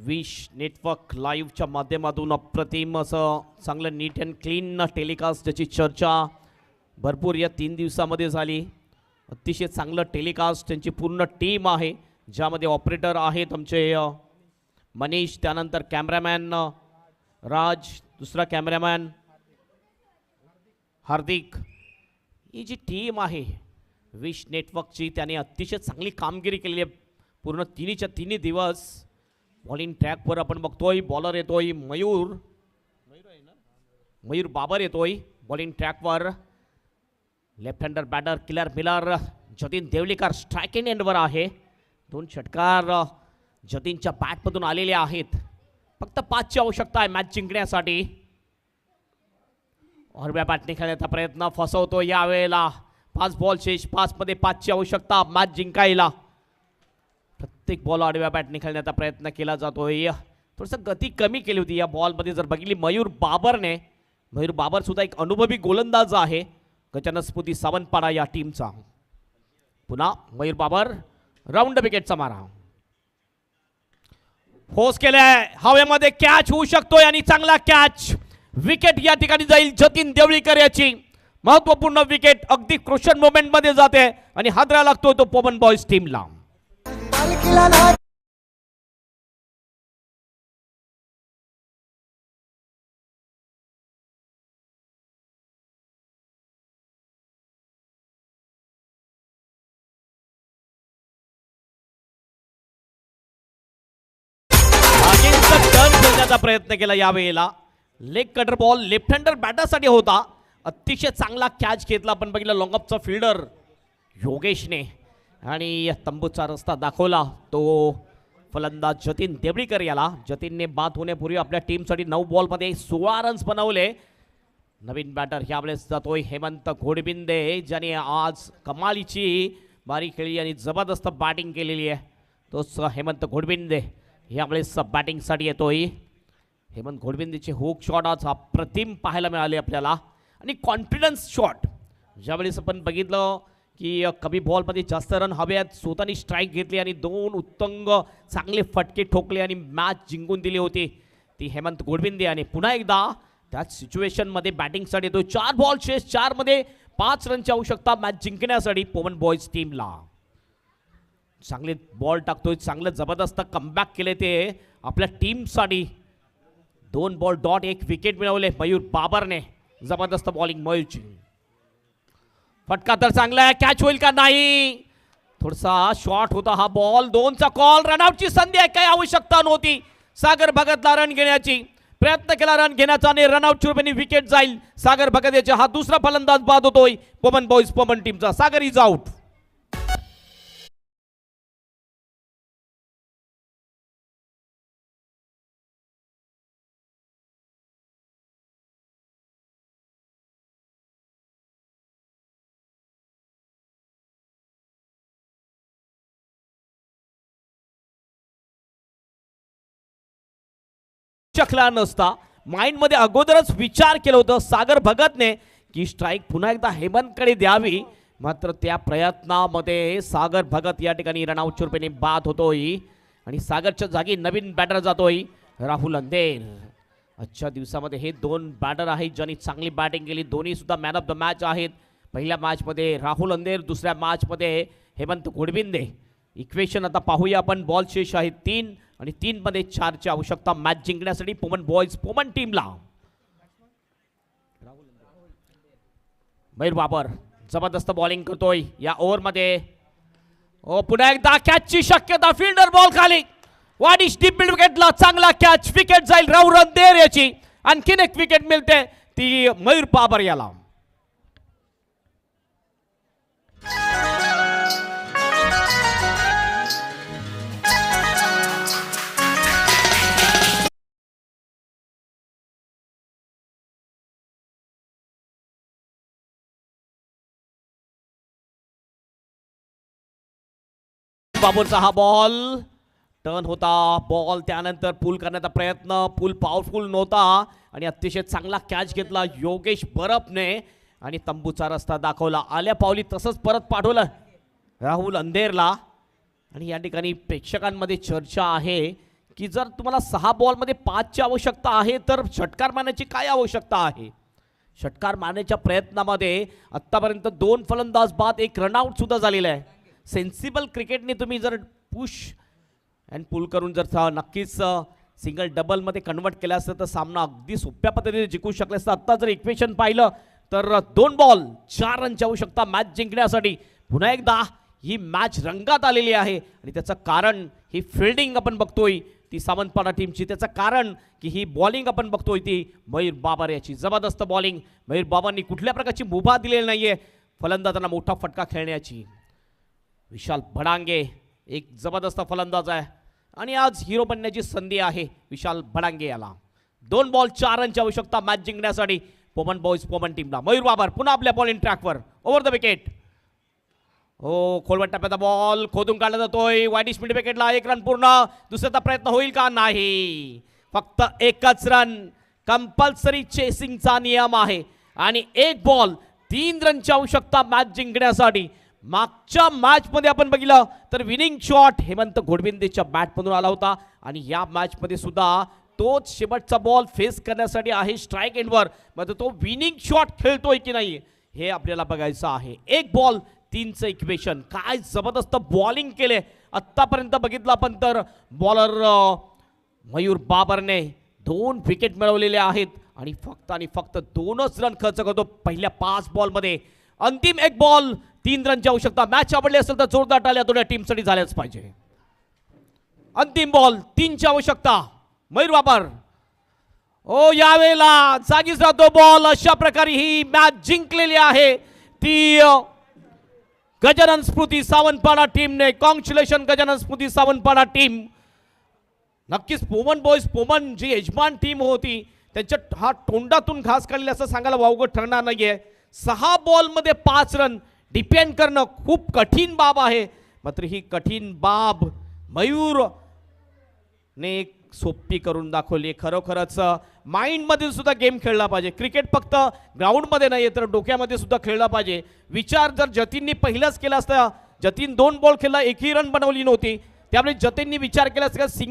Wish network लाईव्हच्या माध्यमातून अप्रतिम असं चांगलं नीट अँड क्लीन टेलिकास्ट ज्याची चर्चा भरपूर या 3 दिवसामध्ये झाली. अतिशय चांगलं टेलिकास्ट, त्यांची पूर्ण टीम आहे ज्यामध्ये ऑपरेटर आहेत आमचे मनीष, त्यानंतर कॅमेरामॅन राज, दुसरा कॅमेरामॅन हार्दिक. ही जी टीम आहे विश नेटवर्कची त्याने अतिशय चांगली कामगिरी केलेली आहे पूर्ण तिन्ही दिवस. बॉलिंग ट्रॅकवर आपण बघतोय बॉलर येतोय मयूर बाबर येतोय बॉलिंग ट्रॅकवर. Left hander batter killer Miller Jatin Devlikar striking एंडवर आहे. 2 षटकार जतीनच्या बॅटमधून आलेले आहेत. फक्त 5ची आवश्यकता आहे मॅच जिंकण्यासाठी. ऑरब्या बॅटने खेळण्याचा प्रयत्न फसवतो यावेळेला. 5 बॉल शेष, 5 मध्ये 5ची आवश्यकता मॅच जिंकायला. प्रत्येक बॉल आडव्या बॅटने खेळण्याचा प्रयत्न केला जातोय. थोडंसं गती कमी केली होती या बॉलमध्ये जर बघितली मयूर बाबर सुद्धा एक अनुभवी गोलंदाज आहे गजनस्फूर्ती सावंतपाडा या टीमचा. पुन्हा मयूर बाबर राऊंड विकेटचा मारा. फोर्स केलाय हवेमध्ये, कॅच होऊ शकतोय आणि चांगला कॅच. विकेट या ठिकाणी जाईल जतीन देवळीकर याची. महत्वपूर्ण विकेट अगदी क्रुशियल मोमेंट मध्ये जाते आणि हादरा लागतो तो पवन बॉयज टीमला. खेळण्याचा प्रयत्न केला यावेळेला. Leg cutter ball left hander बॅटरसाठी होता. अतिशय चांगला कॅच घेतला आपण बघितलं लॉंगअपचा फिल्डर योगेशने आणि तंबूचा रस्ता दाखवला तो फलंदाज जतीन देवळीकर याला. जतीनने बाद होण्यापूर्वी आपल्या टीमसाठी 9 बॉलमध्ये 16 रन्स बनवले. नवीन बॅटर यावेळेस जातोय हेमंत घोडबिंदे ज्याने आज कमालीची बारी खेळली आणि जबरदस्त बॅटिंग केलेली आहे. तोच हेमंत घोडबिंदे यावेळेस बॅटिंगसाठी येतोय. हेमंत घोडबिंदेचे हुक शॉट आज अप्रतिम पाहायला मिळाले आपल्याला आणि कॉन्फिडन्स शॉट. ज्यावेळेस आपण बघितलं की कमी बॉलमध्ये जास्त रन हव्यात, स्वतःनी स्ट्राईक घेतली आणि 2 उत्तुंग चांगले फटके ठोकले आणि मॅच जिंकून दिली होती ती हेमंत घोडबिंदे. आणि पुन्हा एकदा त्याच सिच्युएशनमध्ये बॅटिंगसाठी येतो. 4 बॉल शेष, 4 मध्ये 5 रनची आवश्यकता मॅच जिंकण्यासाठी पवन बॉयज टीमला. चांगले बॉल टाकतोय, चांगलं जबरदस्त कमबॅक केले ते आपल्या टीमसाठी. 2 बॉल डॉट 1 विकेट मिळवले मयूर बाबरने. जबरदस्त बॉलिंग मयूरची. फटका तर चांगला आहे, कॅच होईल का नाही. थोडासा शॉर्ट होता हा बॉल. 2चा कॉल, रनआउटची संधी आहे, काही आवश्यकता नव्हती. सागर भगतला रन घेण्याची प्रयत्न केला, रन घेण्याचा आणि रनआउट स्वरूपाने विकेट जाईल सागर भगत याचा. हा दुसरा फलंदाज बाद होतोय पवन बॉयज पवन टीमचा. सागर इज आउट. शकला नसता. माइंडमध्ये अगोदरच विचार केला होता सागर भगतने की स्ट्राईक पुन्हा एकदा हेमंतकडे द्यावी, मात्र त्या प्रयत्नामध्ये सागर भगत या ठिकाणी रनआउट स्वरूपाने बाद होतोय आणि सागरच्या जागी नवीन बॅटर जातोय राहुल अंधेर. आजच्या दिवसामध्ये हे 2 बॅटर आहेत ज्यांनी चांगली बॅटिंग केली. दोन्ही सुद्धा मॅन ऑफ द मॅच आहेत. पहिल्या मॅचमध्ये राहुल अंधेर, दुसऱ्या मॅचमध्ये हेमंत घोडबिंदे. इक्वेशन आता पाहूया आपण. बॉल शेष आहेत 3 आणि 3 मध्ये 4ची आवश्यकता मॅच जिंकण्यासाठी पवन बॉयज पवन टीमला. मयूर बाबर जबरदस्त बॉलिंग करतोय या ओव्हरमध्ये. पुन्हा एकदा कॅचची शक्यता, फिल्डर बॉल खाली. वाडिश डीप मिड विकेटला चांगला कॅच. विकेट जाईल राहुल अंधेर याची. आणखीन एक विकेट मिळते ती मयूर बाबर याला. बाबरचा हा बॉल टर्न होता बॉल, त्यानंतर पुल करण्याचा प्रयत्न, पुल पॉवरफुल नव्हता आणि अतिशय चांगला कॅच घेतला योगेश बरपने आणि तंबूचा रस्ता दाखवला. आल्या पावली तसंच परत पाठवलं राहुल अंधेरला. आणि या ठिकाणी प्रेक्षकांमध्ये चर्चा आहे की जर तुम्हाला 6 बॉलमध्ये 5ची आवश्यकता आहे तर षटकार मारण्याची काय आवश्यकता आहे. षटकार मारण्याच्या प्रयत्नामध्ये आत्तापर्यंत 2 फलंदाज बाद 1 रनआउट सुद्धा झालेला आहे. सेन्सिबल क्रिकेटने तुम्ही जर पुश अँड पुल करून जर नक्कीच सिंगल डबलमध्ये कन्वर्ट केलं असतं तर सामना अगदी सोप्या पद्धतीने जिंकू शकले असतं. आत्ता जर इक्वेशन पाहिलं तर 2 बॉल 4 रनची आवश्यकता मॅच जिंकण्यासाठी. पुन्हा एकदा ही मॅच रंगात आलेली आहे आणि त्याचं कारण ही फिल्डिंग आपण बघतोय ती सावंतवाडा टीमची. त्याचं कारण की ही बॉलिंग आपण बघतोय ती मयूर बाबर याची. जबरदस्त बॉलिंग. मयूर बाबांनी कुठल्या प्रकारची मुभा दिलेली नाहीये फलंदाजांना मोठा फटका खेळण्याची. विशाल भडांगे एक जबरदस्त फलंदाज आहे आणि आज हिरो बनण्याची संधी आहे विशाल भडांगे याला. 2 बॉल 4 रनची आवश्यकता मॅच जिंकण्यासाठी पोमन बॉयज पोमन टीमला. मयूर बाबर पुन्हा आपल्या बॉलिंग ट्रॅकवर ओव्हर द विकेट. हो खोलवट टप्प्याचा बॉल खोदून काढला जातोय वाईट स्पीड विकेटला. 1 रन पूर्ण. दुसऱ्याचा प्रयत्न होईल का. नाही, फक्त 1च रन. कंपल्सरी चेसिंगचा नियम आहे आणि 1 बॉल 3 रनची आवश्यकता मॅच जिंकण्यासाठी. मागच्या मॅचमध्ये आपण बघितलं तर विनिंग शॉट हेमंत घोडबिंदेच्या बॅटमधून आला होता आणि या मॅचमध्ये सुद्धा तोच शेवटचा बॉल फेस करण्यासाठी आहे स्ट्राईक एंडवर. मात्र तो विनिंग शॉट खेळतोय की नाही हे आपल्याला बघायचं आहे. 1 बॉल 3चं इक्वेशन. काय जबरदस्त बॉलिंग केले आत्तापर्यंत बघितलं आपण तर बॉलर मयूर बाबरने 2 विकेट मिळवलेले आहेत आणि फक्त 2च रन खर्च करतो पहिल्या 5 बॉलमध्ये. अंतिम 1 बॉल 3 रनची आवश्यकता. मॅच आवडली असेल तर जोरदार टाळ्या दोन्ही टीमसाठी झाल्याच पाहिजे. अंतिम बॉल 3ची आवश्यकता. मयूर बाबर ओ यावेळेला जागीच राहतो बॉल. अशा प्रकारे ही मॅच जिंकलेली आहे ती गजानन स्मृती सावंतवाडा टीमने. कॉंग्रॅच्युलेशन गजानन स्मृती सावंतवाडा टीम. नक्कीच पोमन बॉयज पोमन जी यजमान टीम होती त्यांच्या हा तोंडातून घास काढलेला असं सांगायला वावगं ठरणार नाहीये. 6 बॉलमध्ये 5 रन डिपेंड करणं खूप कठीण बाब आहे. मात्र ही कठीण बाब मयूर ने एक सोपी करून दाखवली. खरोखरच माइंडमध्ये सुद्धा गेम खेळला पाहिजे. क्रिकेट फक्त ग्राउंडमध्ये नाही तर डोक्यामध्ये सुद्धा खेळला पाहिजे. विचार जर जतीननी पहिलाच केला असता. जतीन 2 बॉल खेळला 1ही रन बनवली नव्हती त्यामुळे जतीननी विचार केला असता